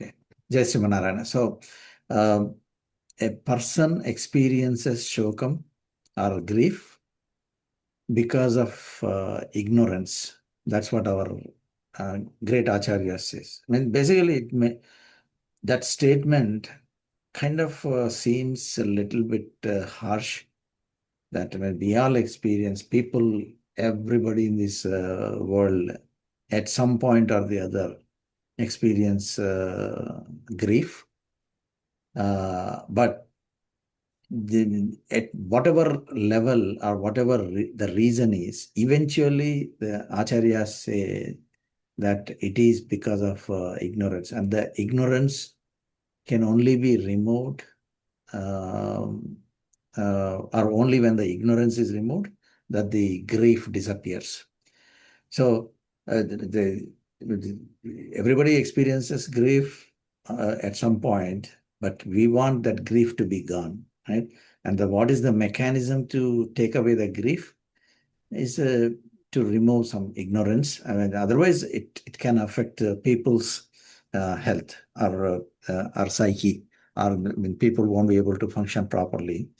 Okay. Jai Sri Narayana. So, a person experiences shokam or grief because of ignorance. That's what our great Acharya says. I mean, basically, that statement kind of seems a little bit harsh. That when we all experience, people, everybody in this world, at some point or the other, experience grief. But at whatever level or whatever the reason is, eventually the acharyas say that it is because of ignorance, and the ignorance can only be removed or only when the ignorance is removed that the grief disappears. So everybody experiences grief at some point, but we want that grief to be gone, right? And what is the mechanism to take away the grief is to remove some ignorance. I mean, otherwise it can affect people's health or psyche, or when people won't be able to function properly.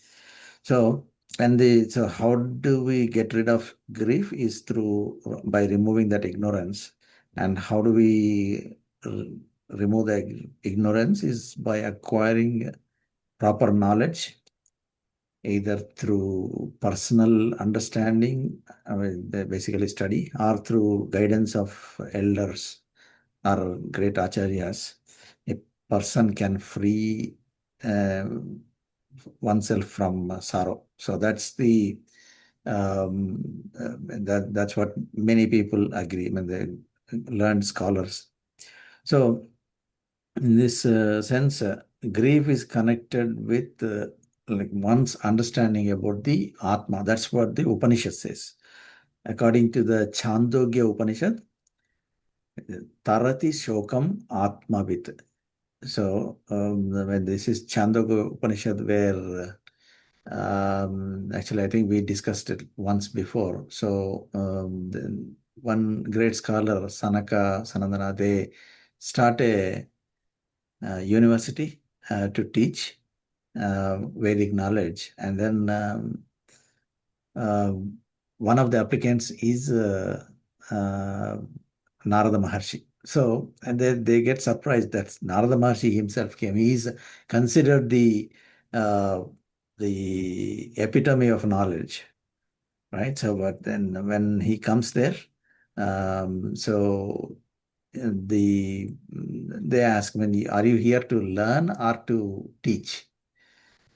So, so how do we get rid of grief is by removing that ignorance. And how do we remove the ignorance is by acquiring proper knowledge, either through personal understanding, I mean, basically study, or through guidance of elders or great acharyas. A person can free uh, oneself from sorrow. So that's that's what many people agree when they learned scholars. So in this sense, grief is connected with like one's understanding about the Atma. That's what the Upanishad says. According to the Chandogya Upanishad, Tarati Shokam Atmavit. So when this is Chandogya Upanishad, where actually I think we discussed it once before. So one great scholar, Sanaka, Sanandana, they start a university to teach Vedic knowledge. And then one of the applicants is Narada Maharshi. So, and they get surprised that Narada Maharshi himself came. He is considered the epitome of knowledge, right? So, but then when he comes there, so they ask, are you here to learn or to teach?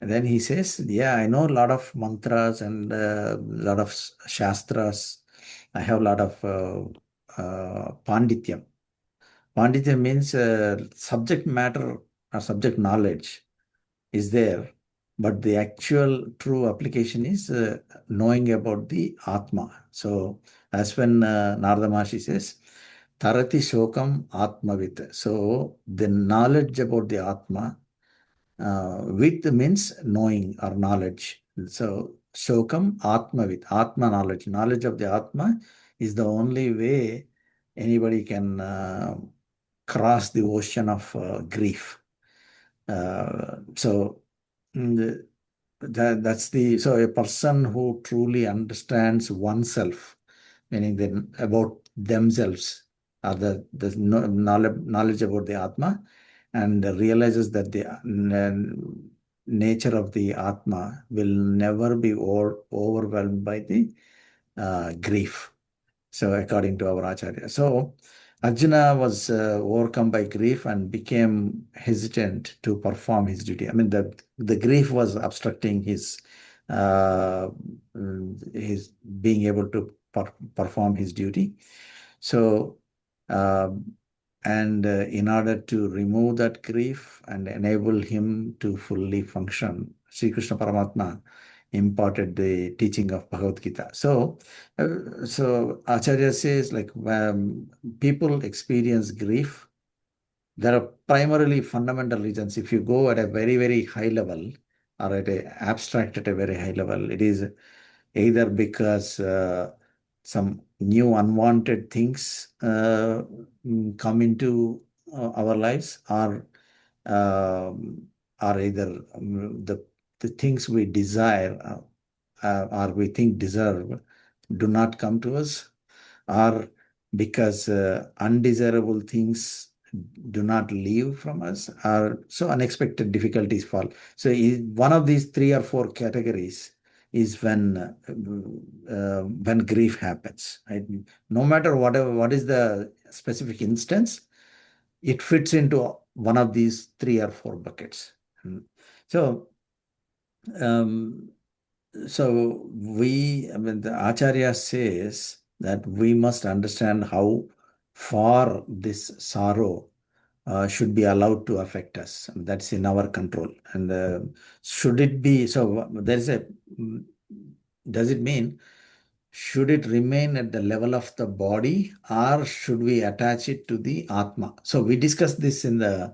And then he says, yeah, I know a lot of mantras and a lot of shastras. I have a lot of pandityam. Pandityam means subject matter or subject knowledge is there, but the actual true application is knowing about the Atma. So that's when Narada Maharshi says, Tarati Shokam Atmavit. So the knowledge about the Atma, with means knowing or knowledge. So Shokam Atmavit, Atma knowledge. Knowledge of the Atma is the only way anybody can cross the ocean of grief. So mm, so a person who truly understands oneself, meaning about themselves, or the knowledge about the Atma, and realizes that the nature of the Atma will never be overwhelmed by the grief. So according to our Acharya. So Arjuna was overcome by grief and became hesitant to perform his duty. I mean, the grief was obstructing uh, his being able to perform his duty. So, and in order to remove that grief and enable him to fully function, Sri Krishna Paramathma imparted the teaching of Bhagavad Gita. So, Acharya says, like, people experience grief. There are primarily fundamental reasons. If you go at a very, very high level, or at a abstract at a very high level, it is either because some new unwanted things come into our lives, or either the things we desire or we think deserve do not come to us, or because undesirable things do not leave from us, or so unexpected difficulties fall. So one of these three or four categories is when grief happens. Right? No matter what is the specific instance, it fits into one of these three or four buckets. So um, the Acharya says that we must understand how far this sorrow should be allowed to affect us. And that's in our control. And should it be, so there's a, does it mean, should it remain at the level of the body, or should we attach it to the Atma? So we discussed this in uh,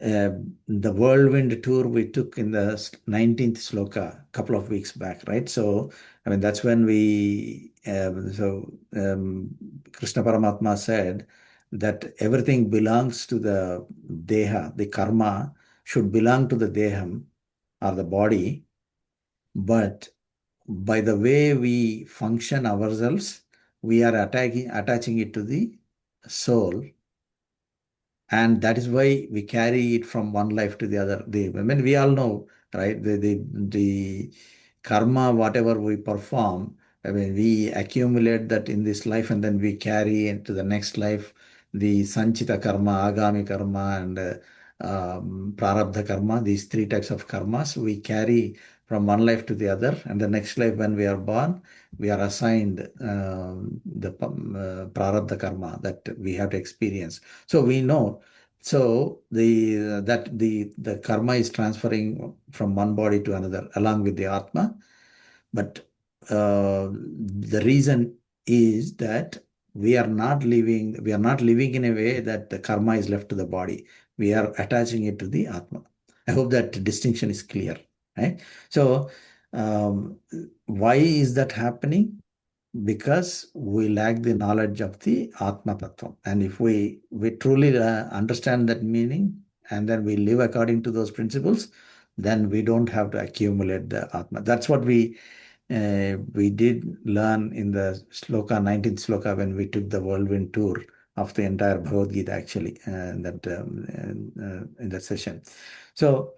the whirlwind tour we took in the 19th sloka a couple of weeks back, right? So, I mean, that's when Krishna Paramathma said that everything belongs to the deha, the karma should belong to the deham or the body, but by the way we function ourselves, we are attaching it to the soul, and that is why we carry it from one life to the other. I mean, we all know, right? The karma, whatever we perform, I mean, we accumulate that in this life, and then we carry into the next life the sanchita karma, agami karma, and prarabdha karma. These three types of karmas we carry from one life to the other, and the next life when we are born, we are assigned the prarabdha karma that we have to experience. So we know. So the karma is transferring from one body to another along with the Atma. But the reason is that we are not living in a way that the karma is left to the body. We are attaching it to the Atma. I hope that distinction is clear. Right? So um, why is that happening? Because we lack the knowledge of the Atma Tattva. And if we truly understand that meaning, and then we live according to those principles, then we don't have to accumulate the Atma. That's what we did learn in the sloka, 19th sloka, when we took the whirlwind tour of the entire Bhagavad Gita, actually, in that session. So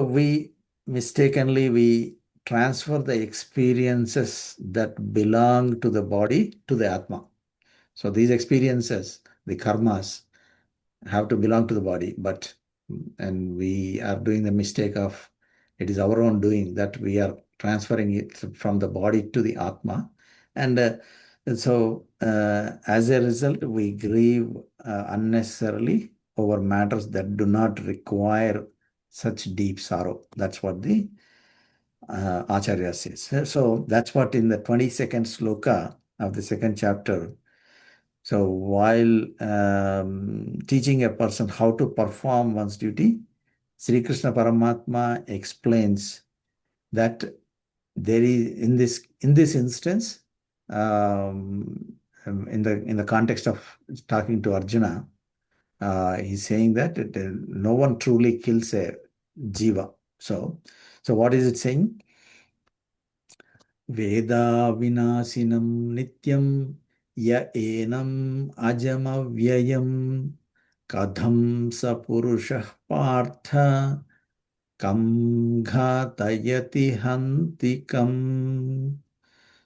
we mistakenly we transfer the experiences that belong to the body to the Atma. So these experiences, the karmas, have to belong to the body, and we are doing the mistake of, it is our own doing that we are transferring it from the body to the Atma. And as a result, we grieve unnecessarily over matters that do not require such deep sorrow. That's what the Acharya says. So that's what in the 22nd sloka of the second chapter. So while teaching a person how to perform one's duty, Sri Krishna Paramatma explains that there is in this instance, in the context of talking to Arjuna, he's saying that no one truly kills a jiva. So what is it saying? Veda vinasinam nityam ya enam ajamavyayam kadham sa purushah partha kam ghatayati hantikam.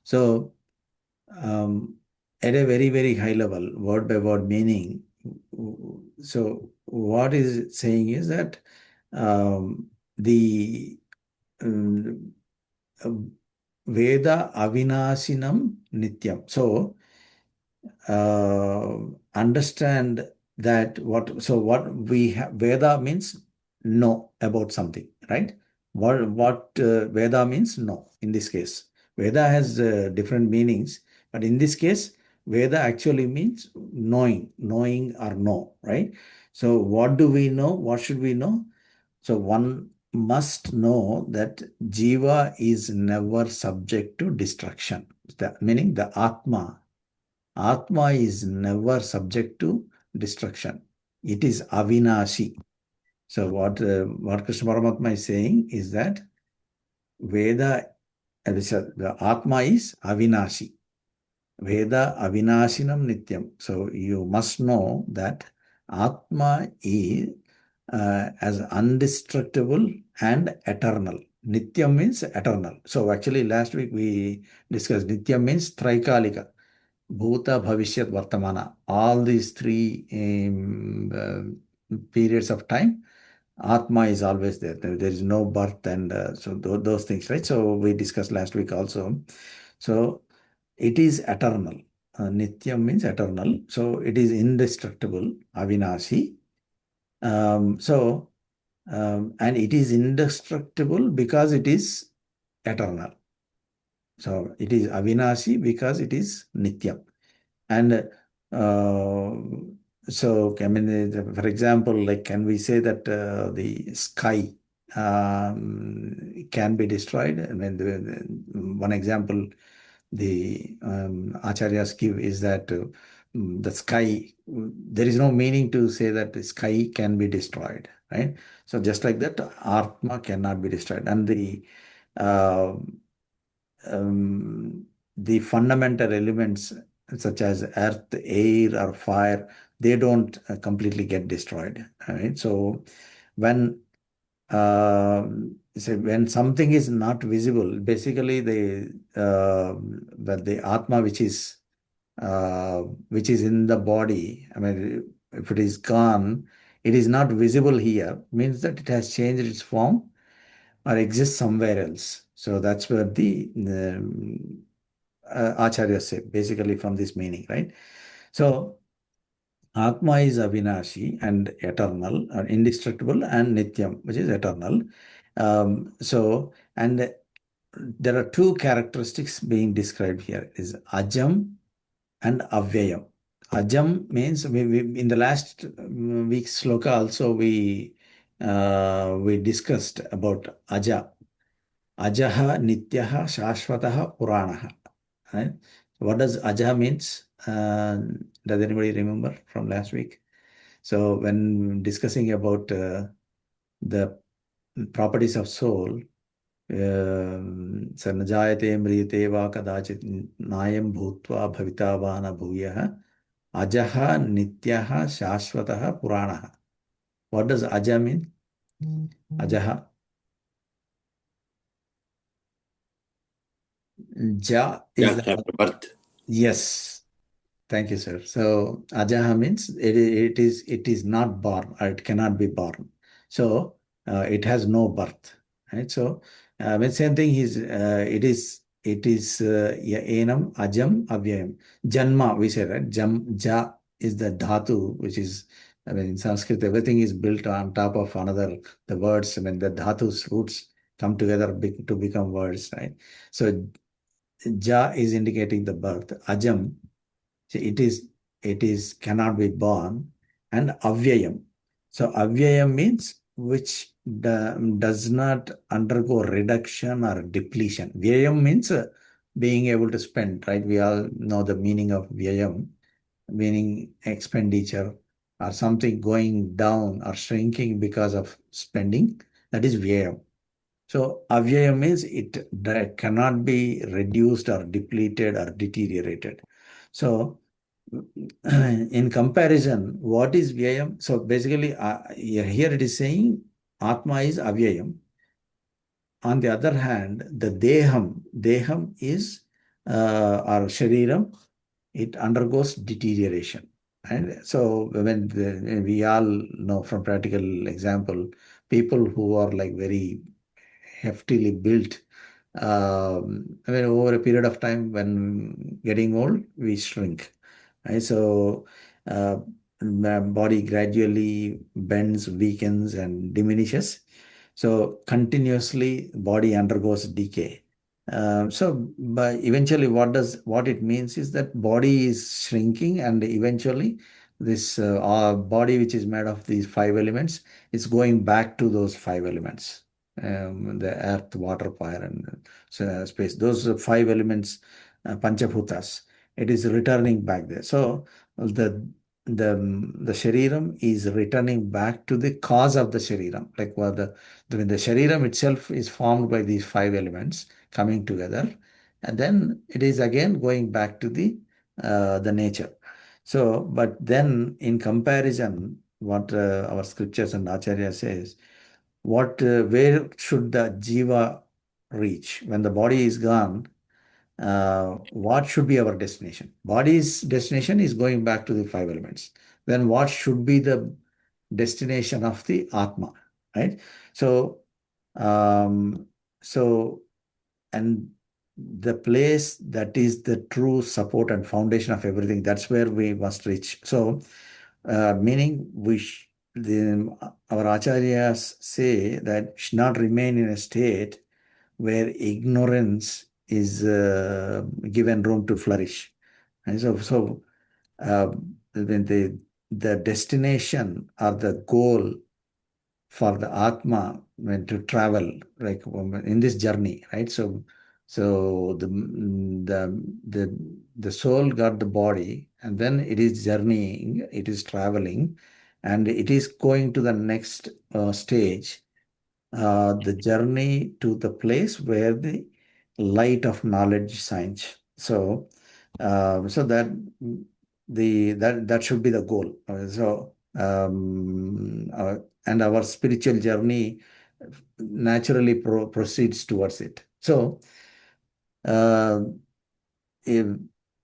So, at a very, very high level, word by word meaning, so what is it saying is that the um, Veda avinasinam nityam. So understand that what we have, Veda means know about something, right? What Veda means know in this case. Veda has different meanings, but in this case, Veda actually means knowing or know, right? So what do we know? What should we know? So one must know that Jiva is never subject to destruction. Meaning the Atma. Atma is never subject to destruction. It is avinashi. So what Krishna Paramathma is saying is that Veda, the Atma is avinashi. Veda avinashinam nityam. So you must know that Atma is as undestructible and eternal. Nityam means eternal. So actually last week we discussed Nityam means Traikalika. Bhuta, Bhavishyat, Vartamana. All these three periods of time, Atma is always there. There is no birth and so those things, right? So we discussed last week also. So it is eternal. Nityam means eternal. So it is indestructible, Avinashi. And it is indestructible because it is eternal. So it is Avinashi because it is Nityam. And so, I mean, for example, like, can we say that the sky can be destroyed? I mean, one example the acharyas give is that the sky, there is no meaning to say that the sky can be destroyed, right? So just like that, Atma cannot be destroyed. And uh, the fundamental elements such as earth, air, or fire, they don't completely get destroyed, right? So when uh, when something is not visible, basically the Atma which is in the body, I mean, if it is gone, it is not visible here, means that it has changed its form or exists somewhere else. So that's where the Acharya say, basically from this meaning, right? So Atma is Avinashi and eternal, or indestructible, and Nityam, which is eternal. And there are two characteristics being described here: is Ajam and Avyayam. Ajam means we in the last week's sloka also we discussed about Aja. Ajaha Nityaha Shashvataha Puranaha. Right? What does Aja means? Does anybody remember from last week? So when discussing about the properties of soul, स न जायते म्रियते वा कदाचित् नायं भूत्वा भविता वा न भूयः अजः नित्यः शाश्वतः पुराणः. What does Aja mean? Ajaha. Ja is Death after birth. yes. Thank you, sir. So Ajaha means it is not born, or it cannot be born. So it has no birth, right? So when same thing is enam ajam avyayam. Janma we say, right? Ja is the dhatu, which is, I mean, in Sanskrit everything is built on top of another. The words, I mean, the dhatu's roots come together to become words, right? So Ja is indicating the birth. Ajam, so it is cannot be born, and avyayam. So avyayam means which does not undergo reduction or depletion. Vyayam means being able to spend, right? We all know the meaning of vyayam, meaning expenditure or something going down or shrinking because of spending. That is vyayam. So avyaya means it cannot be reduced or depleted or deteriorated. So in comparison, what is vyayam? So basically here it is saying Atma is avyayam. On the other hand, the deham is or shariram, it undergoes deterioration. And so we all know from practical example, people who are like very heftily built. I mean, over a period of time, when getting old, we shrink. Right? So, my body gradually bends, weakens, and diminishes. So, continuously, body undergoes decay. But eventually, what it means is that body is shrinking, and eventually, this our body, which is made of these five elements, is going back to those five elements. the earth, water, fire, and space. Those 5 elements, Panchabhutas, it is returning back there. So the shariram is returning back to the cause of the shariram. Like when the shariram itself is formed by these 5 elements coming together, and then it is again going back to the nature. So, but then in comparison, what our scriptures and Acharya says, where should the jiva reach when the body is gone? What should be our destination? Body's destination is going back to the 5 elements. Then what should be the destination of the Atma, right? So, um, so, and the place that is the true support and foundation of everything, that's where we must reach. So, meaning our acharyas say that we should not remain in a state where ignorance is given room to flourish. And uh, when the destination or the goal for the Atma when to travel, like in this journey, right? So the soul got the body, and then it is journeying, it is traveling, and it is going to the next stage, the journey to the place where the light of knowledge shines. So that should be the goal. And our spiritual journey naturally proceeds towards it. Uh, if,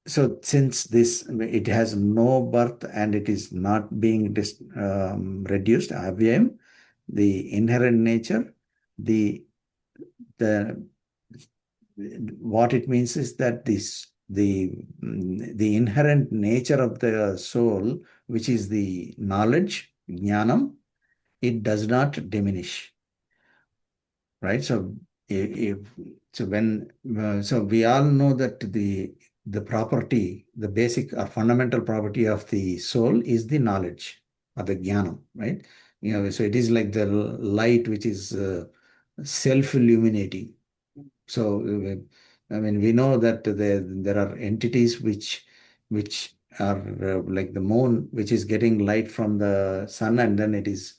so since this it has no birth and it is not being reduced, avyayam, the inherent nature, the the what it means is that the inherent nature of the soul, which is the knowledge, jnanam, it does not diminish, right? So if so when so we all know that the property, the basic or fundamental property of the soul is the knowledge or the jnanam, right? So it is like the light which is self-illuminating. So, I mean, we know that there are entities which are like the moon, which is getting light from the sun and then it is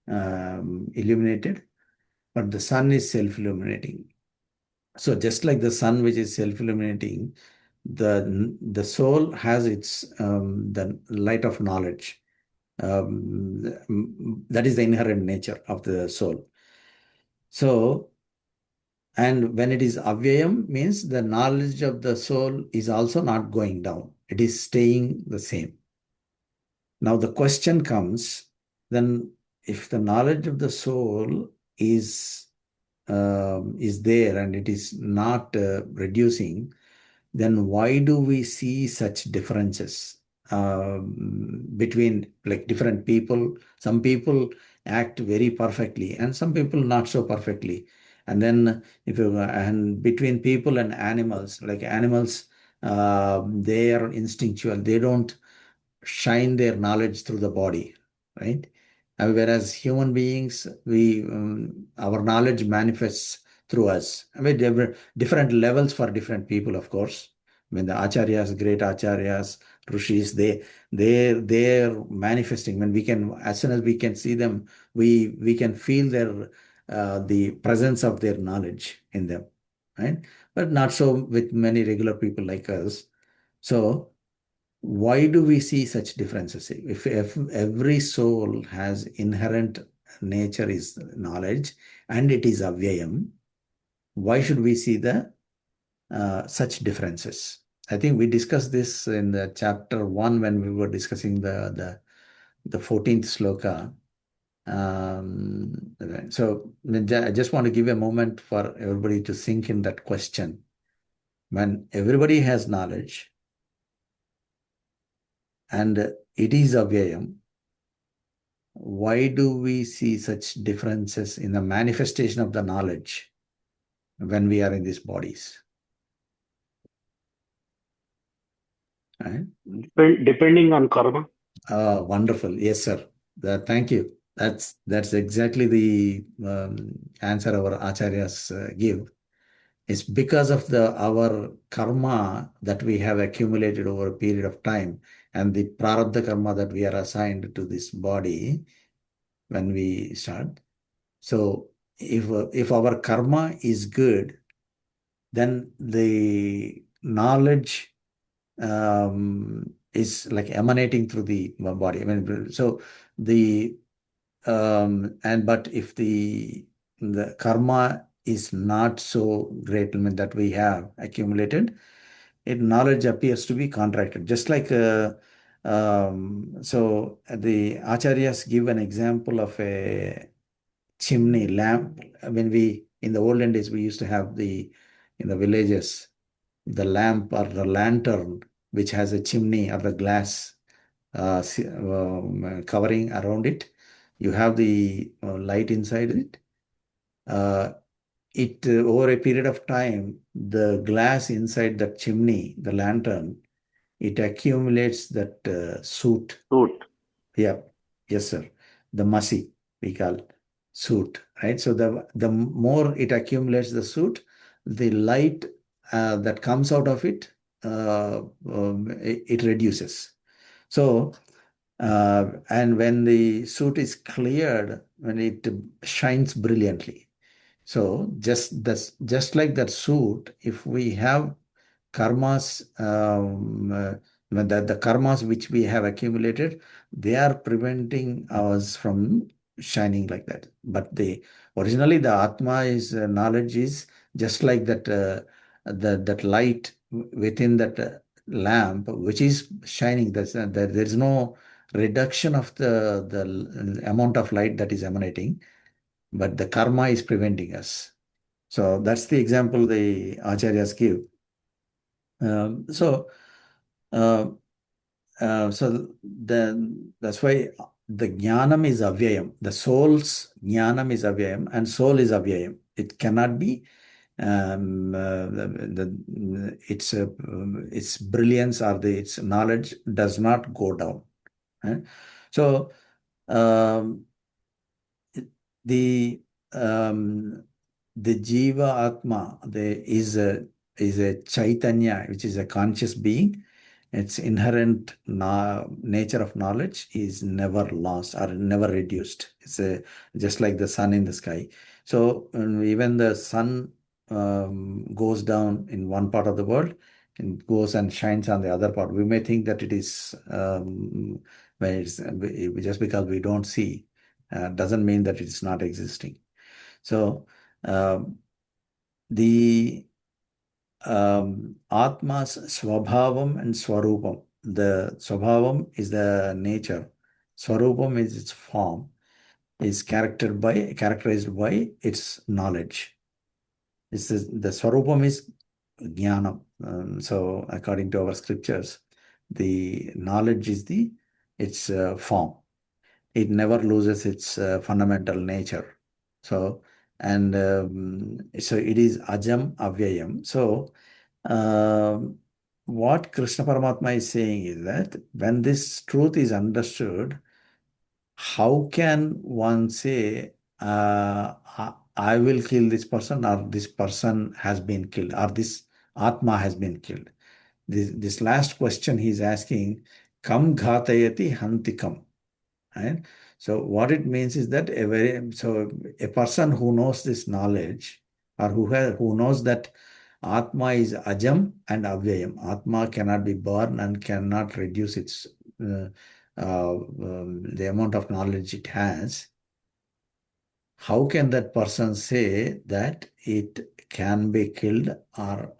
illuminated. But the sun is self-illuminating. So, just like the sun, which is self-illuminating, the soul has its the light of knowledge. That is the inherent nature of the soul. So, and when it is avyayam, means the knowledge of the soul is also not going down. It is staying the same. Now the question comes, then if the knowledge of the soul is there and it is not reducing, then why do we see such differences between like different people? Some people act very perfectly and some people not so perfectly. And then and between people and animals, like animals, they are instinctual. They don't shine their knowledge through the body, right? Whereas human beings, our knowledge manifests through us. I mean, there were different levels for different people, of course. I mean, the acharyas, great acharyas, rishis, they're manifesting. When we can, as soon as we can see them, we can feel the presence of their knowledge in them, right? But not so with many regular people like us. So why do we see such differences? If every soul has inherent nature is knowledge and it is avyayam, why should we see the such differences? I think we discussed this in the chapter 1 when we were discussing the 14th sloka. So I just want to give a moment for everybody to sink in that question. When everybody has knowledge and it is avyayam, why do we see such differences in the manifestation of the knowledge when we are in these bodies? Right? Depending on karma. Oh, wonderful. Yes, sir. Thank you. That's exactly the answer our acharyas give. It's because of our karma that we have accumulated over a period of time, and the prarabdha karma that we are assigned to this body when we start. So if our karma is good, then the knowledge is like emanating through the body. I mean, so the but if the karma is not so great, I mean, that we have accumulated, it knowledge appears to be contracted. Just like so the acharyas give an example of a chimney lamp. When we in the olden days we used to have the in the villages the lamp or the lantern which has a chimney or the glass covering around it. You have the light inside it. Uh, over a period of time, the glass inside the chimney, the lantern, it accumulates that soot. Truth. Yeah, yes, sir. The masi we call soot, right? So the more it accumulates the soot, the light that comes out of it, it reduces. So and when the soot is cleared, when it shines brilliantly. So just like that suit, if we have karmas, the karmas which we have accumulated, they are preventing us from shining like that. But the originally the Atma is knowledge is just like that that light within that lamp which is shining. There is no reduction of the amount of light that is emanating, but the karma is preventing us. So that's the example the acharyas give. So, uh, so then that's why the jnanam is avyayam. The soul's jnanam is avyayam, and soul is avyayam. It cannot be. Its brilliance or its knowledge does not go down. Right? So um, the um, the jiva atma is a chaitanya, which is a conscious being. Its inherent nature of knowledge is never lost or never reduced. It's just like the sun in the sky. So even the sun goes down in one part of the world and goes and shines on the other part. We may think that it is when just because we don't see doesn't mean that it's not existing. So um, the Atma's Swabhavam and Swarupam. The Swabhavam is the nature. Swarupam is its form, is characterized by its knowledge. The Swarupam is Jnanam. So according to our scriptures, the knowledge is its form. It never loses its fundamental nature. So so it is Ajam Avyayam. So um, what Krishna Paramatma is saying is that when this truth is understood, how can one say, I will kill this person, or this person has been killed, or this Atma has been killed? This last question he's asking, Kam ghatayati hantikam. Right? So what it means is that a person who knows this knowledge, or who knows that Atma is Ajam and Avyayam. Atma cannot be born and cannot reduce its the amount of knowledge it has. How can that person say that it can be killed or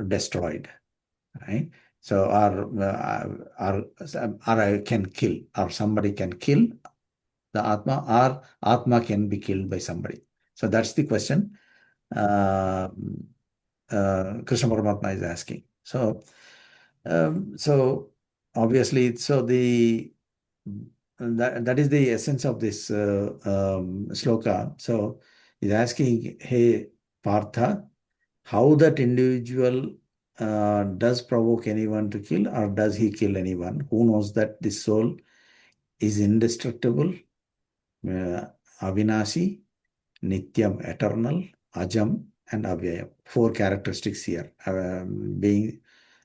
destroyed? Right? So, or I can kill, or somebody can kill the Atma, or Atma can be killed by somebody. So that's the question uh, Krishna Paramatma is asking. So obviously, so that is the essence of this sloka. So he's asking, hey, Partha, how that individual does provoke anyone to kill, or does he kill anyone? Who knows that this soul is indestructible, Avinashi, Nityam, eternal, Ajam, and Avyayam. Four characteristics here. Being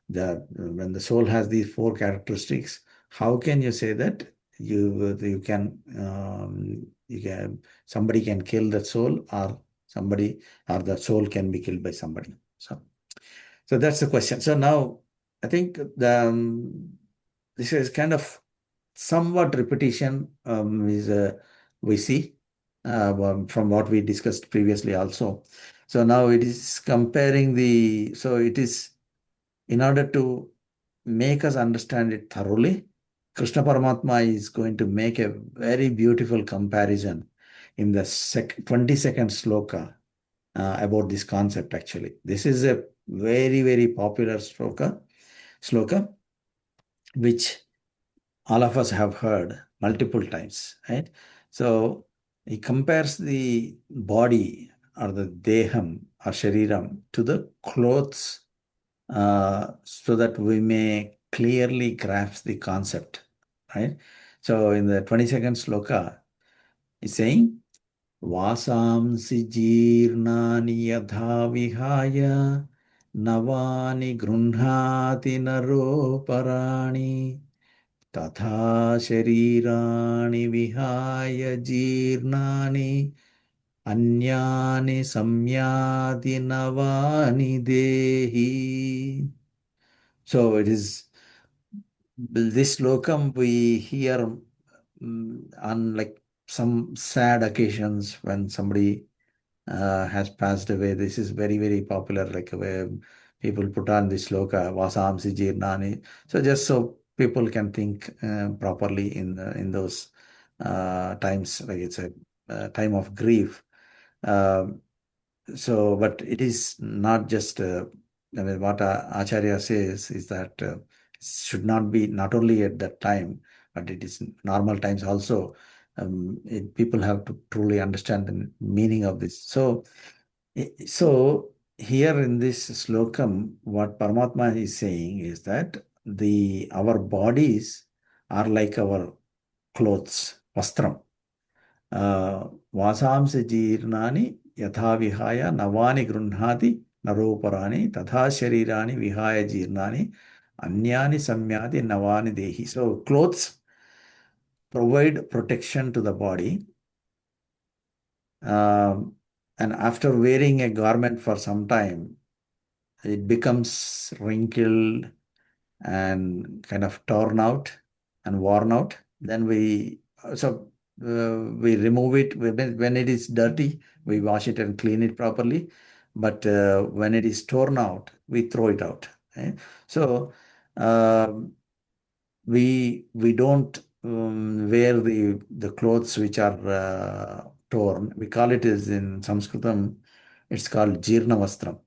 when the soul has these four characteristics, how can you say that you can somebody can kill the soul, or the soul can be killed by somebody? So that's the question. So now I think this is kind of somewhat repetition is we see from what we discussed previously also. So now it is comparing so it is in order to make us understand it thoroughly, Krishna Paramatma is going to make a very beautiful comparison in the 22nd sloka about this concept actually. This is a very, very popular sloka, which all of us have heard multiple times, right? So he compares the body or the deham or shariram to the clothes so that we may clearly grasp the concept, right? So in the 22nd sloka, he's saying, Vasamsi jirnani yadha vihaya navani grunhati naro parani तथा शरीराणि विहाय जीर्णानि अन्यानि संयाति नवानि देहि. So it is this lokam we hear on like some sad occasions when somebody has passed away. This is very, very popular, like where people put on this sloka, Vasamsi Jirnani. So just so people can think properly in those times, like it's a time of grief. But it is not just, what Acharya says is that should not be not only at that time, but it is normal times also. People have to truly understand the meaning of this. So here in this slokam, what Paramatma is saying is that our bodies are like our clothes, vastram. Vasamsa jirnani yatha vihaya navani grunhati naroparani tatha sharirani vihaya jirnani anyani samyati navani dehi. So clothes provide protection to the body. And after wearing a garment for some time, it becomes wrinkled and kind of torn out and worn out. Then we remove it when it is dirty. We wash it and clean it properly. But when it is torn out, we throw it out. Okay? So we don't wear the clothes which are torn. We call it as in Sanskritam, it's called Jirna Vastram.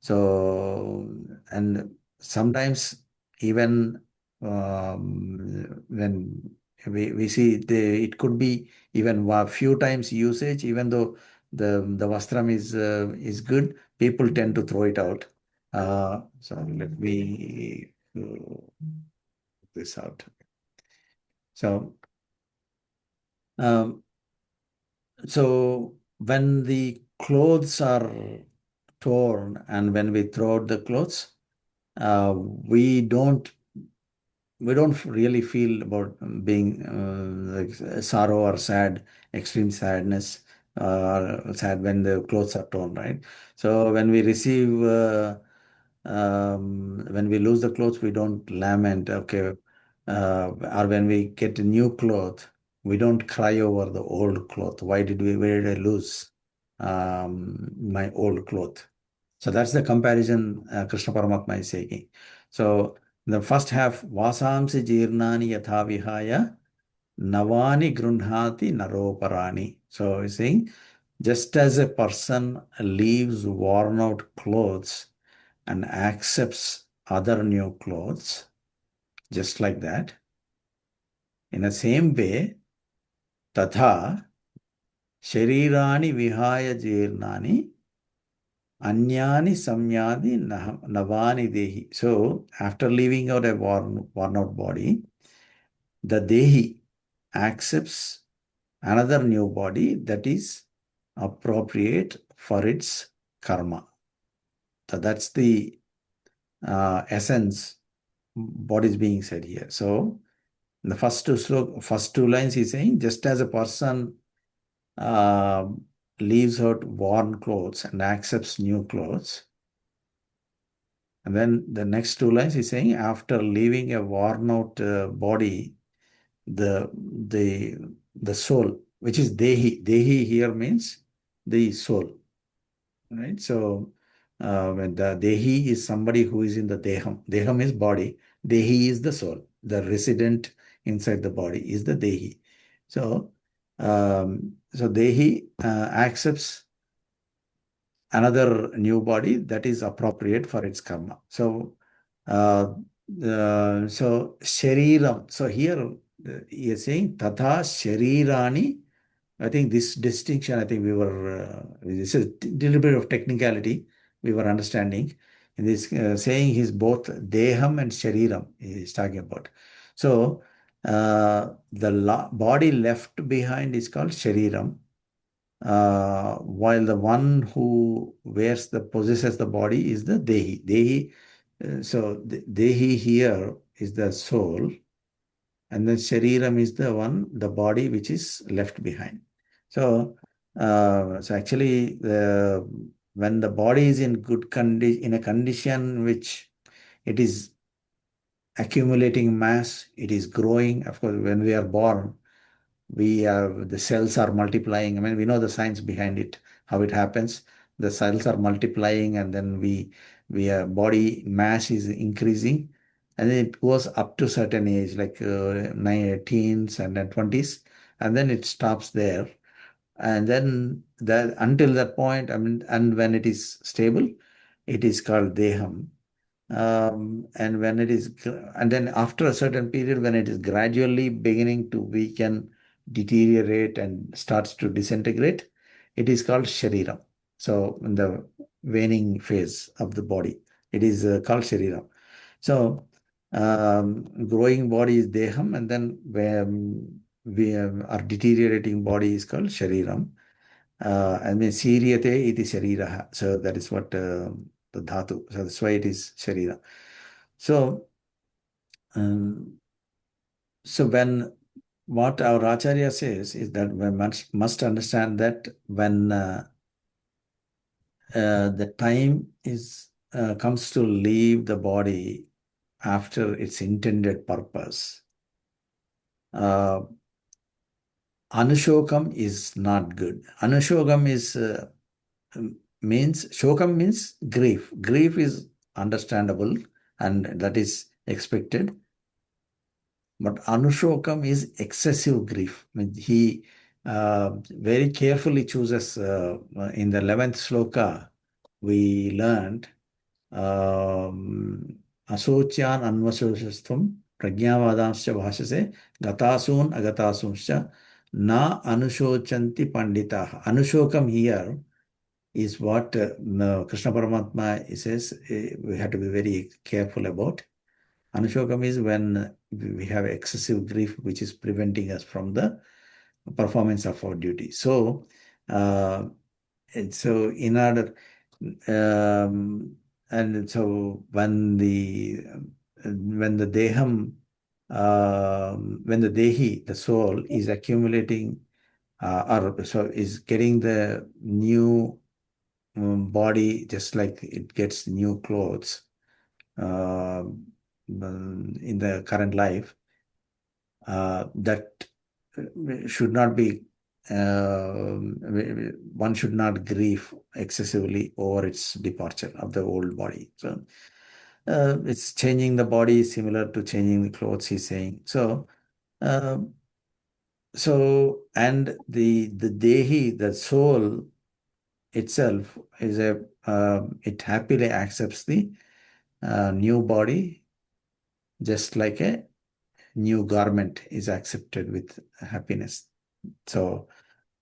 So, and sometimes even when we see it could be even a few times usage, even though the vastram is good, people tend to throw it out. So let me this out. So, um, so when the clothes are torn and when we throw out the clothes, we don't really feel about being like sorrow or sad, extreme sadness, or sad when the clothes are torn, right? So when we receive, when we lose the clothes, we don't lament, okay, or when we get a new cloth, we don't cry over the old cloth. Where did I lose my old cloth? So that's the comparison Krishna Paramatma is saying. So the first half, Vasamsi jirnani yatha vihaya navani grunhati naroparani. So he's saying, just as a person leaves worn out clothes and accepts other new clothes, just like that, in the same way, tatha sharirani vihaya jirnani anyani samyadi navani dehi. So after leaving out a worn out body, the dehi, accepts another new body that is appropriate for its karma. So that's the essence what is being said here. So in the first two lines he's saying, just as a person uh, leaves out worn clothes and accepts new clothes. And then the next two lines he's saying, after leaving a worn out body, the the the soul, which is dehi here means the soul, right? So when the dehi is somebody who is in the deham is body, dehi is the soul, the resident inside the body is the dehi. So so dehi accepts another new body that is appropriate for its karma. So uh, so shariram. So here he is saying tatha sharirani. I think this distinction, I think we were, this is a little bit of technicality we were understanding. In this saying he's both deham and shariram he is talking about. So the body left behind is called shariram, while the one who possesses the body is the dehi. So the dehi here is the soul, and then shariram is the body which is left behind. So, so actually, when the body is in in a condition which it is accumulating mass, it is growing. Of course, when we are born, the cells are multiplying. I mean, we know the science behind it, how it happens. The cells are multiplying, and then body mass is increasing, and then it goes up to certain age, like teens and then 20s, and then it stops there. And then that until that point, I mean, and when it is stable, it is called deham. And when it is, and then after a certain period, when it is gradually beginning to weaken, deteriorate, and starts to disintegrate, it is called sharira. So in the waning phase of the body, it is called sharira. So growing body is deham, and then our deteriorating body is called shariram. I mean, siriyate iti shariraha. So that is what the dhatu. So that's why it is sharira. So, um, so when what our Acharya says is that we must understand that when the time comes to leave the body after its intended purpose, uh, anushokam is not good. Anushokam is means shokam means grief. Grief is understandable and that is expected. But anushokam is excessive grief. I mean, he very carefully chooses in the 11th sloka, we learned asocyan anvasosastvam prajnavadanscha bhashase gatasun agatasuncha na anushochanti panditaha. Anushokam here is what Krishna Paramathma says we have to be very careful about. Anushokam is when we have excessive grief which is preventing us from the performance of our duty. So, so in order, and so when the deham, when the dehi, the soul is accumulating, or so is getting the new body, just like it gets new clothes uh, in the current life, that should not be, one should not grieve excessively over its departure of the old body. So it's changing the body similar to changing the clothes, he's saying. So, uh, and the dehi, the soul itself is it happily accepts the new body, just like a new garment is accepted with happiness. So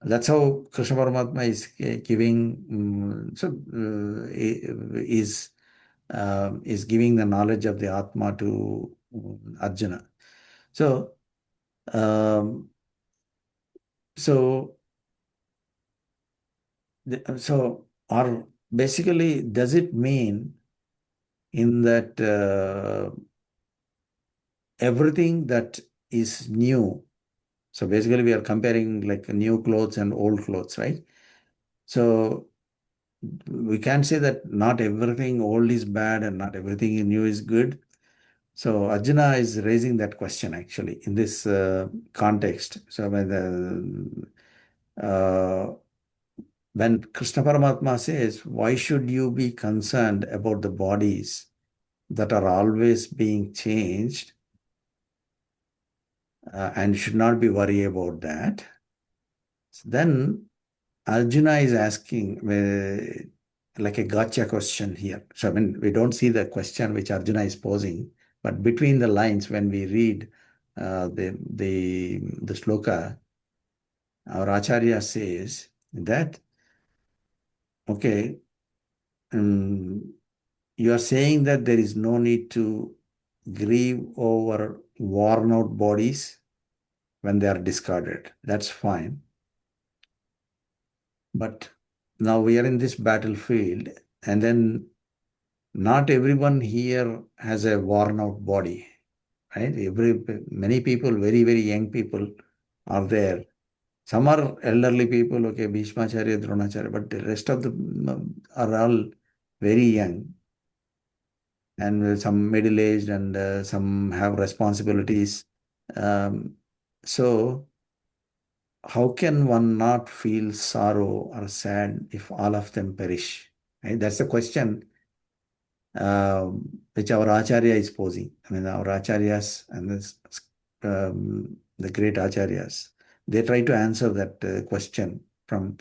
that's how Krishna Paramatma is giving, is giving the knowledge of the Atma to Arjuna. So So, or basically, does it mean in that everything that is new? So basically, we are comparing like new clothes and old clothes, right? So we can't say that not everything old is bad and not everything new is good. So Arjuna is raising that question actually in this context. So when Krishna Paramatma says, why should you be concerned about the bodies that are always being changed and should not be worried about that? So then Arjuna is asking like a gotcha question here. So I mean, we don't see the question which Arjuna is posing, but between the lines, when we read the sloka, our Acharya says that, okay, you are saying that there is no need to grieve over worn out bodies when they are discarded. That's fine. But now we are in this battlefield, and then not everyone here has a worn out body, right? Many people, very, very young people are there. Some are elderly people, okay, Bhishmacharya, Dronacharya, but the rest of them are all very young and some middle aged and some have responsibilities. Um, so, how can one not feel sorrow or sad if all of them perish? Right? That's the question which our Acharya is posing. I mean, our Acharyas and the great Acharyas, they try to answer that question from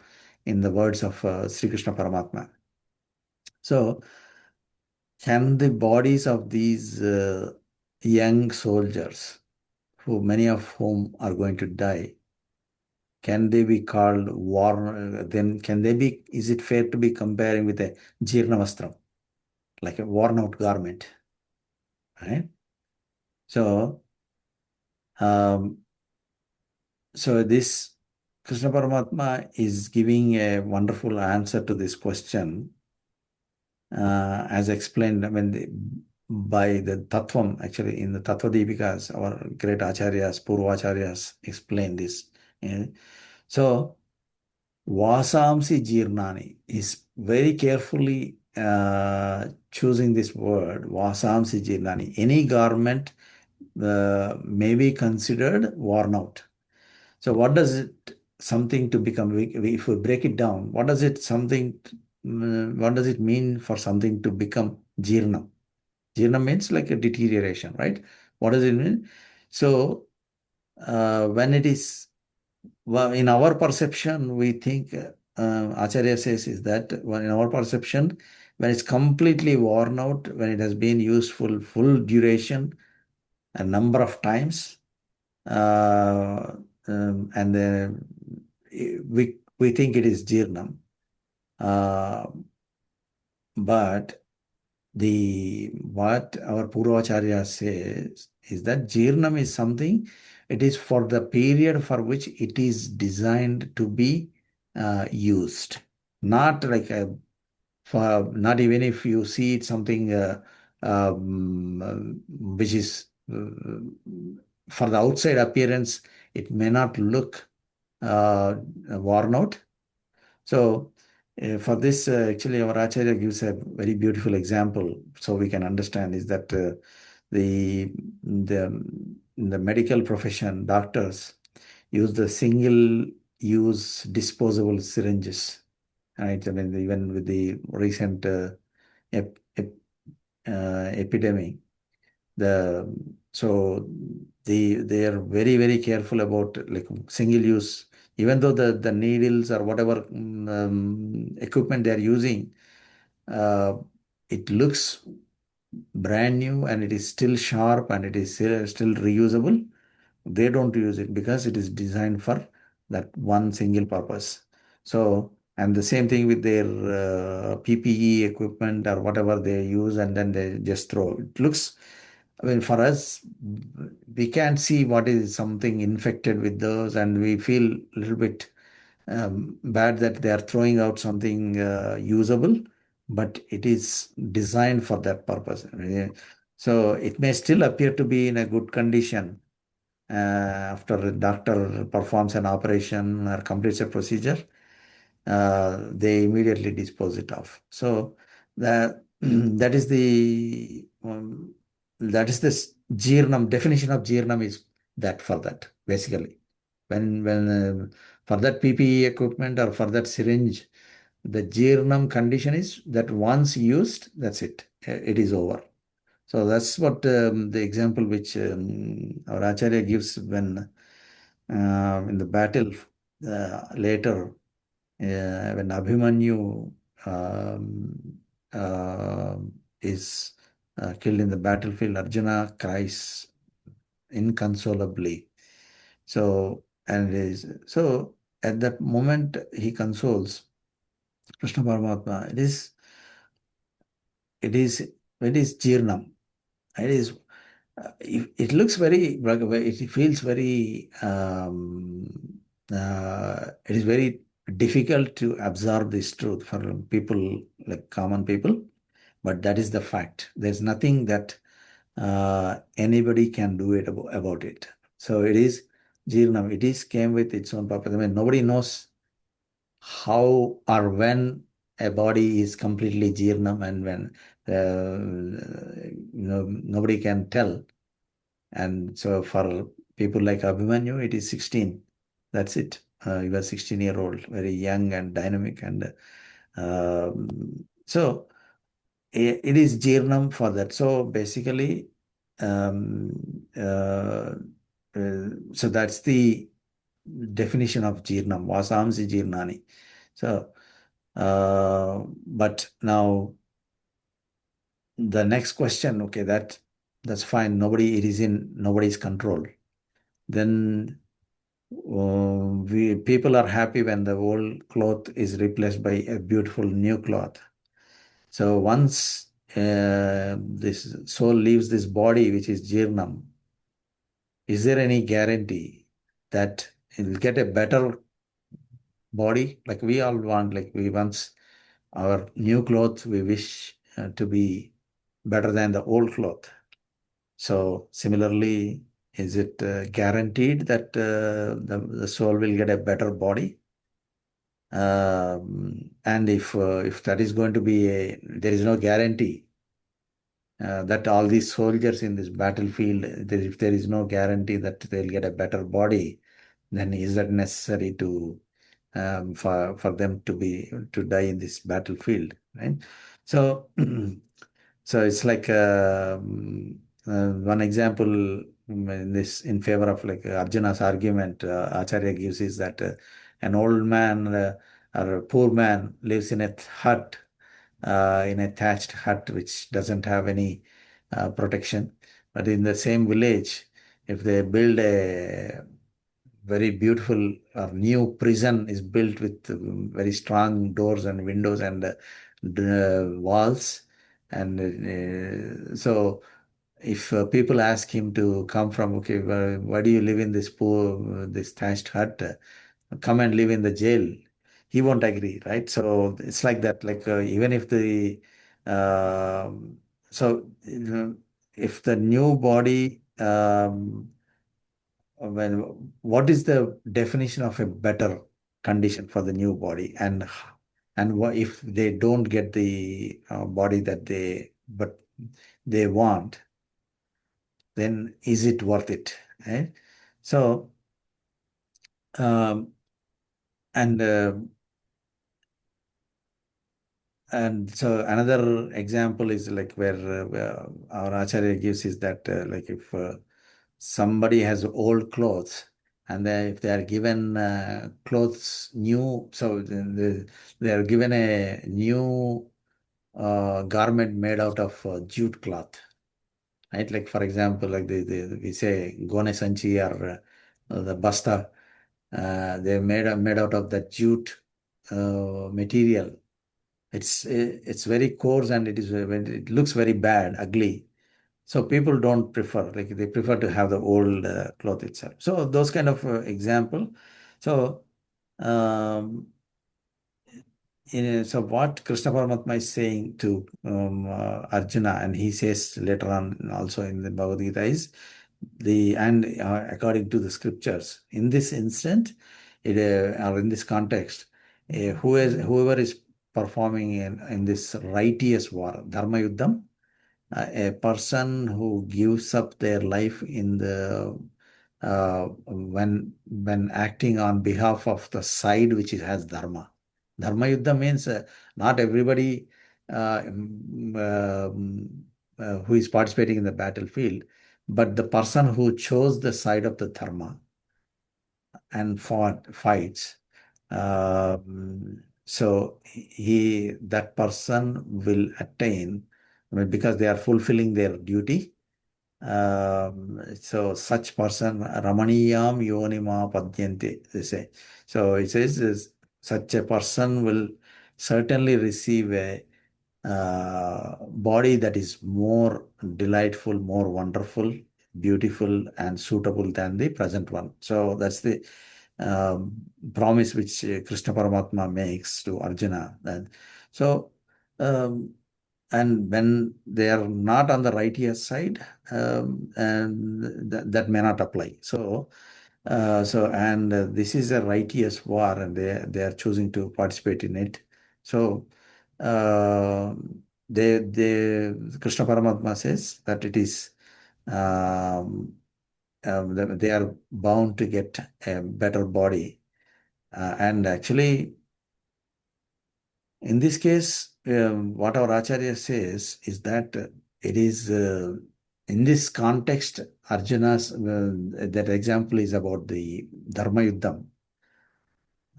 in the words of Sri Krishna Paramatma. So, can the bodies of these young soldiers, who many of whom are going to die, can they be called worn? Then can they be? Is it fair to be comparing with a jirna vastram, like a worn out garment, right? So, um, this Krishna Paramatma is giving a wonderful answer to this question, as explained. I mean, by the Tattvam, actually, in the Tattva Deepikas, our great Acharyas, Purvacharyas explain this. Yeah. So, Vasamsi Jirnani is very carefully choosing this word, Vasamsi Jirnani. Any garment may be considered worn out. So what does it something to become? If we break it down, what does it something? What does it mean for something to become jirna? Jirna means like a deterioration, right? What does it mean? So when it is well, in our perception, we think Acharya says is that in our perception, when it's completely worn out, when it has been useful full duration, a number of times, uh, and we think it is jirnam. Uh, but the what our Purvacharya says is that jirnam is something, it is for the period for which it is designed to be used. Not like a, for not even if you see it something which is for the outside appearance, it may not look worn out. So, for this, actually, our Acharya gives a very beautiful example so we can understand is that the, the, the medical profession, doctors use the single use disposable syringes, right? I mean, even with the recent ep, ep, epidemic, the so they are very very careful about like single use, even though the needles or whatever equipment they are using, uh, it looks brand new and it is still sharp and it is still reusable. They don't use it because it is designed for that one single purpose. So, and the same thing with their PPE equipment or whatever they use, and then they just throw. It looks I mean, for us, we can't see what is something infected with those, and we feel a little bit bad that they are throwing out something usable, but it is designed for that purpose. So it may still appear to be in a good condition after a doctor performs an operation or completes a procedure. They immediately dispose it off. So that that is the jirnam definition of jirnam is that for that basically when for that PPE equipment or for that syringe, the jirnam condition is that once used, that's it. It is over. So that's what the example which our Acharya gives when in the battle later when Abhimanyu um, uh, is killed in the battlefield, Arjuna cries inconsolably. So so at that moment he consoles Krishna Paramathma. It is Jirnam. It is. It looks very. It feels very. It is very difficult to absorb this truth for people like common people, but that is the fact. There's nothing that anybody can do about it. So it is Jirnam. It is came with its own purpose. I mean, nobody knows how or when a body is completely Jirnam and when nobody can tell. And so for people like Abhimanyu, it is 16. That's it. He was 16-year-old, very young and dynamic. And so it is Jirnam for that. So basically, um, uh, so that's the definition of Jirnam, Vasamsi Jirnani. So, but now the next question, okay, that's fine. It is in nobody's control. Then people are happy when the old cloth is replaced by a beautiful new cloth. So once this soul leaves this body, which is Jirnam, is there any guarantee that it will get a better body? Like we all want, like we once our new clothes, we wish to be better than the old cloth. So similarly, is it guaranteed that the soul will get a better body? And if that is going to be there is no guarantee that all these soldiers in this battlefield, if there is no guarantee that they'll get a better body, then is that necessary to for them to die in this battlefield, right? So so it's like one example in this in favor of like Arjuna's argument Acharya gives is that an old man or a poor man lives in a thatched hut which doesn't have any protection. But in the same village, if they build a very beautiful new prison is built with very strong doors and windows and walls, and so if people ask him to come from, okay, why do you live in this poor, this thatched hut? Come and live in the jail. He won't agree, right? So it's like that. Like even if so if the new body, what is the definition of a better condition for the new body, and what if they don't get the body that they want? Then is it worth it? Right? So, um, and so another example is like where our Acharya gives is that like if somebody has old clothes and if they are given clothes new, so they are given a new garment made out of jute cloth, right? Like for example, like we say Gone Sanchi or the Basta, they're made out of that jute material. It's very coarse and it looks very bad, ugly. So people don't prefer, like they prefer to have the old cloth itself. So those kind of example. So um, so what Krishna Paramathma is saying to Arjuna, and he says later on also in the Bhagavad Gita is according to the scriptures, in this instant, or in this context, whoever is performing in this righteous war, Dharma Yuddham, a person who gives up their life in the when acting on behalf of the side which has dharma. Dharma yuddha means not everybody who is participating in the battlefield, but the person who chose the side of the dharma and fights. So that person will attain, I mean, because they are fulfilling their duty. So such person, Ramaniyam Yonima Padyante, they say. So it says such a person will certainly receive a body that is more delightful, more wonderful, beautiful, and suitable than the present one. So that's the um, promise which Krishna Paramatma makes to Arjuna. And so, and when they are not on the righteous side, and that may not apply. So, this is a righteous war, and they are choosing to participate in it. So, uh, they Krishna Paramatma says that it is they are bound to get a better body, and actually, in this case, what our Acharya says is that it is in this context, Arjuna's that example is about the Dharma Yuddham,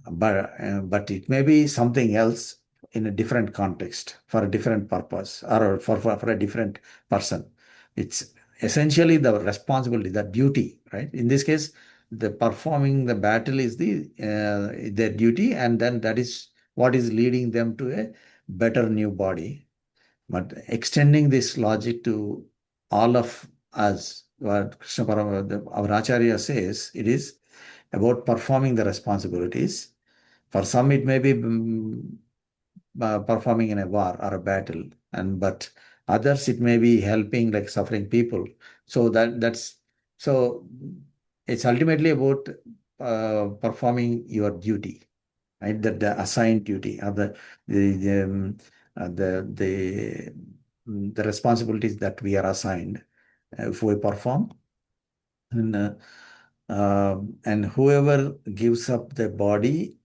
but it may be something else in a different context for a different purpose or for a different person. It's essentially the responsibility, the duty, right? In this case, the performing the battle is their duty, and then that is what is leading them to a better new body. But extending this logic to all of us, what our Acharya says, it is about performing the responsibilities. For some, it may be performing in a war or a battle, and but others it may be helping like suffering people. So so it's ultimately about performing your duty, right? That the assigned duty or the the responsibilities that we are assigned. If we perform, and whoever gives up the body,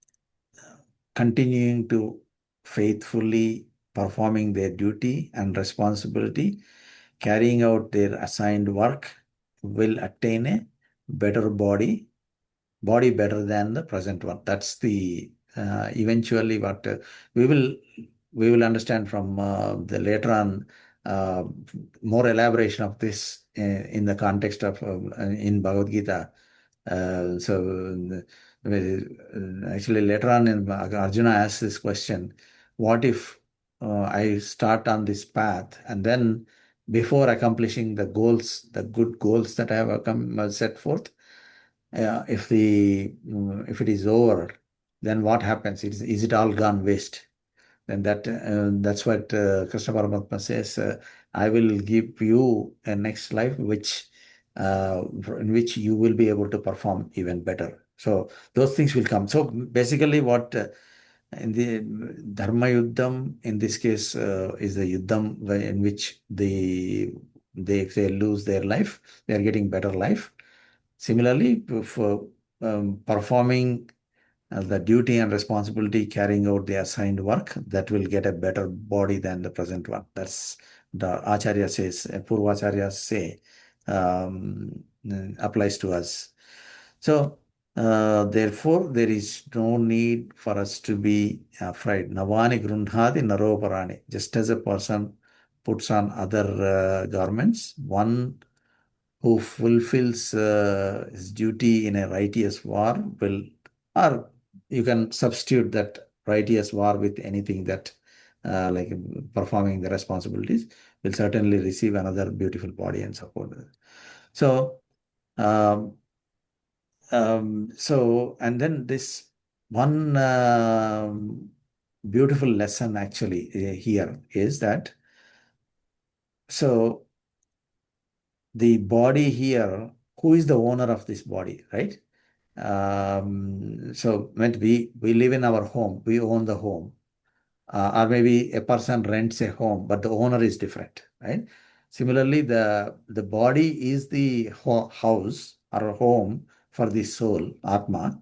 continuing to faithfully performing their duty and responsibility, carrying out their assigned work, will attain a better body better than the present one. That's the eventually what we will we will understand from the later on uh, more elaboration of this in the context of in Bhagavad Gita. Actually, later on, Arjuna asks this question: what if I start on this path, and then before accomplishing the goals, the good goals that I have set forth, if it is over, then what happens? Is it all gone waste? Then that's what Krishna Paramathma says. I will give you a next life in which you will be able to perform even better. So those things will come. So basically, what in the Dharma Yuddham in this case is the Yuddham in which if they lose their life, they are getting better life. Similarly, for performing the duty and responsibility, carrying out the assigned work, that will get a better body than the present one. That's the Acharya says, Purvacharyas say, applies to us. So, therefore, there is no need for us to be afraid. Navani grundhadi naroparani. Just as a person puts on other garments, one who fulfills his duty in a righteous war will, or you can substitute that righteous war with anything that, like performing the responsibilities, will certainly receive another beautiful body and support it. So, um, and then this one beautiful lesson actually here is that, so the body here, who is the owner of this body, right? So when we live in our home, we own the home. Or maybe a person rents a home, but the owner is different, right? Similarly, the body is the house or home for the soul, Atma.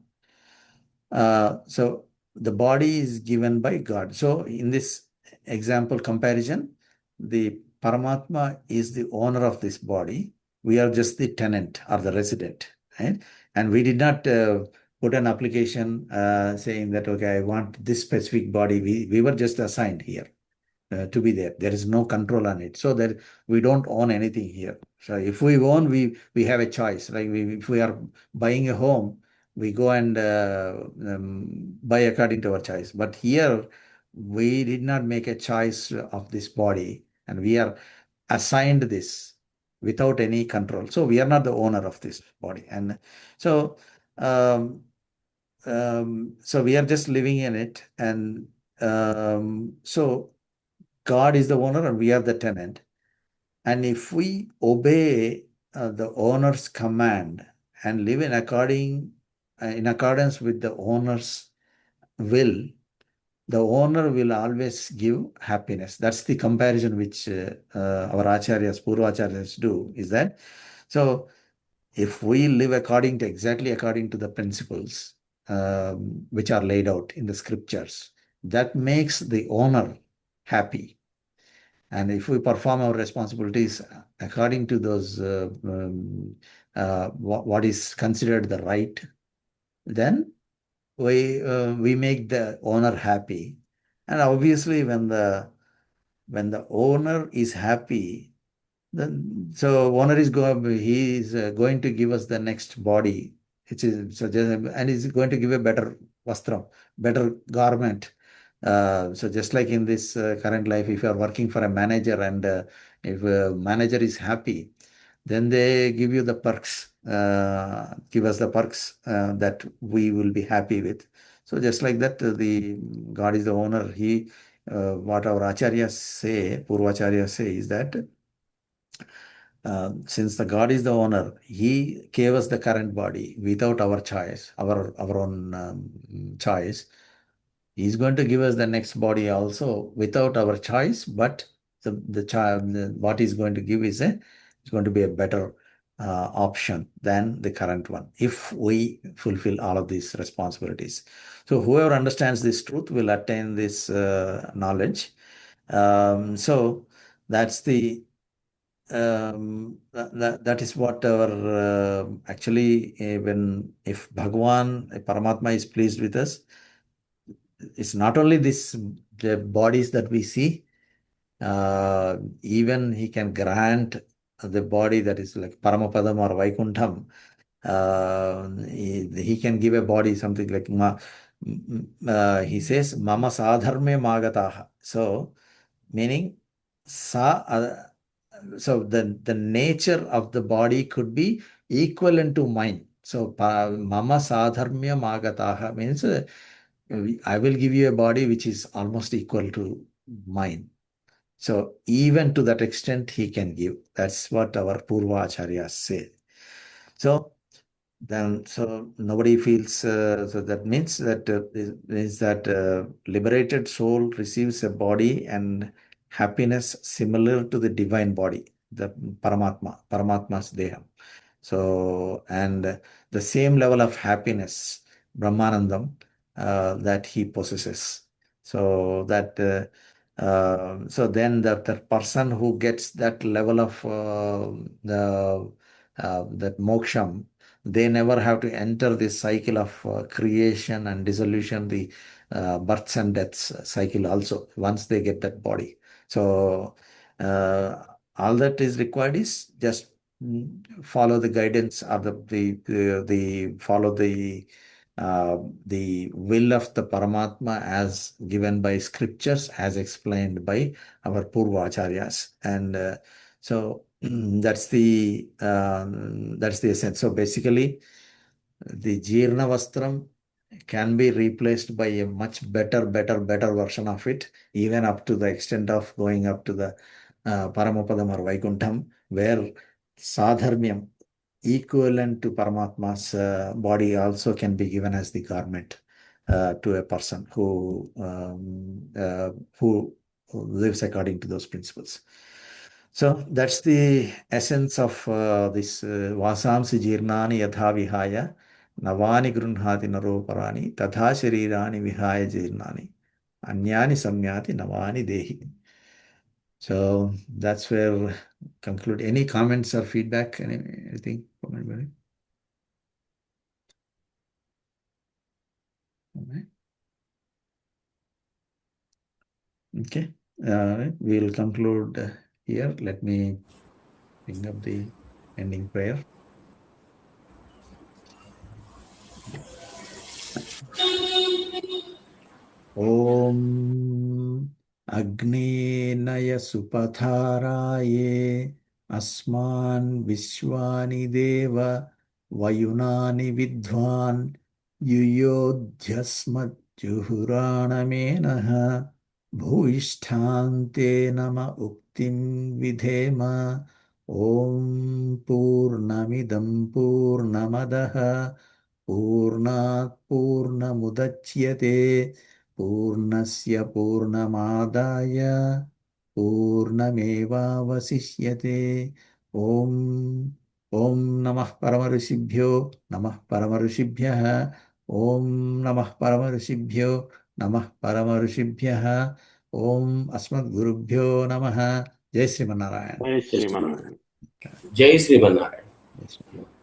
So the body is given by God. So in this example comparison, the Paramatma is the owner of this body. We are just the tenant or the resident, right? And we did not put an application saying that, okay, I want this specific body. We were just assigned here to be there. There is no control on it. So that we don't own anything here. So if we own, we have a choice. Like if we are buying a home, we go and buy according to our choice. But here, we did not make a choice of this body, and we are assigned this without any control. So we are not the owner of this body, and so um, so we are just living in it, and so God is the owner and we are the tenant. And if we obey the owner's command and live in accordance with the owner's will, the owner will always give happiness. That's the comparison which our acharyas, purvacharyas do, is that, so if we live exactly according to the principles which are laid out in the scriptures, that makes the owner happy. And if we perform our responsibilities according to those, what is considered the right, then we make the owner happy. And obviously, when the owner is happy, then so owner is going to give us the next body, which is so and is going to give a better vastram, better garment. So just like in this current life, if you are working for a manager and if a manager is happy, then they give you the perks, give us the perks that we will be happy with. So just like that, the God is the owner. What our acharyas say, purvacharyas say, is that since the God is the owner, He gave us the current body without our choice, our own choice. He's going to give us the next body also without our choice, but the child, what he's going to give is going to be a better option than the current one if we fulfill all of these responsibilities. So whoever understands this truth will attain this knowledge. So that's the that is what our actually when if Bhagwan Paramatma is pleased with us, it's not only the bodies that we see, even he can grant the body that is like Paramapadam or Vaikuntham. He can give a body something like he says Mama Sadharme Magataha. So meaning so the nature of the body could be equivalent to mine. So Mama Sadharmya Magataha means I will give you a body which is almost equal to mine. So even to that extent he can give. That's what our Purva Acharyas say. So then, so nobody feels. So that means that liberated soul receives a body and happiness similar to the divine body, the Paramatma's Deha. So, and the same level of happiness, Brahmanandam, that he possesses. So that, so then the person who gets that level of that moksham, they never have to enter this cycle of creation and dissolution, the births and deaths cycle also, once they get that body. So, all that is required is just follow the guidance or the follow the the will of the Paramatma as given by scriptures, as explained by our Purva Acharyas. And so that's the essence. So basically, the Jirna Vastram can be replaced by a much better version of it, even up to the extent of going up to the Paramapadam or Vaikuntham, where Sadharmyam, equivalent to Paramatma's body, also can be given as the garment to a person who lives according to those principles. So that's the essence of this Vasamsi Jirnani Yatha Vihaya Navani Grunhati Naroparani Tatha Sharirani Vihaya Jirnani Anyani Samyati Navani Dehi. So that's where we conclude. Any comments or feedback? Anything from anybody? Okay. We'll conclude here. Let me bring up the ending prayer. Om Agnenaya Supatharaye Asman Vishwani Deva Vayunani Vidvan Yuyodhyasmat Juhuranamenaha Bhuishtante Nama Uktim Vidhema Om Purnamidam Purnamadaha Purnat Purnamudachyate Purnasya Purnamadaya Purnamevavasishyate Om Namah Paramarishibhyo Namah Paramarishibhyaha Om Namah Paramarishibhyo Namah Paramarishibhyaha Om Asmad Gurubhyo Namaha Jai Srimanarayan. जय श्रीमन नारायण। जय Shriman Narayan. Jai Srimanarayan.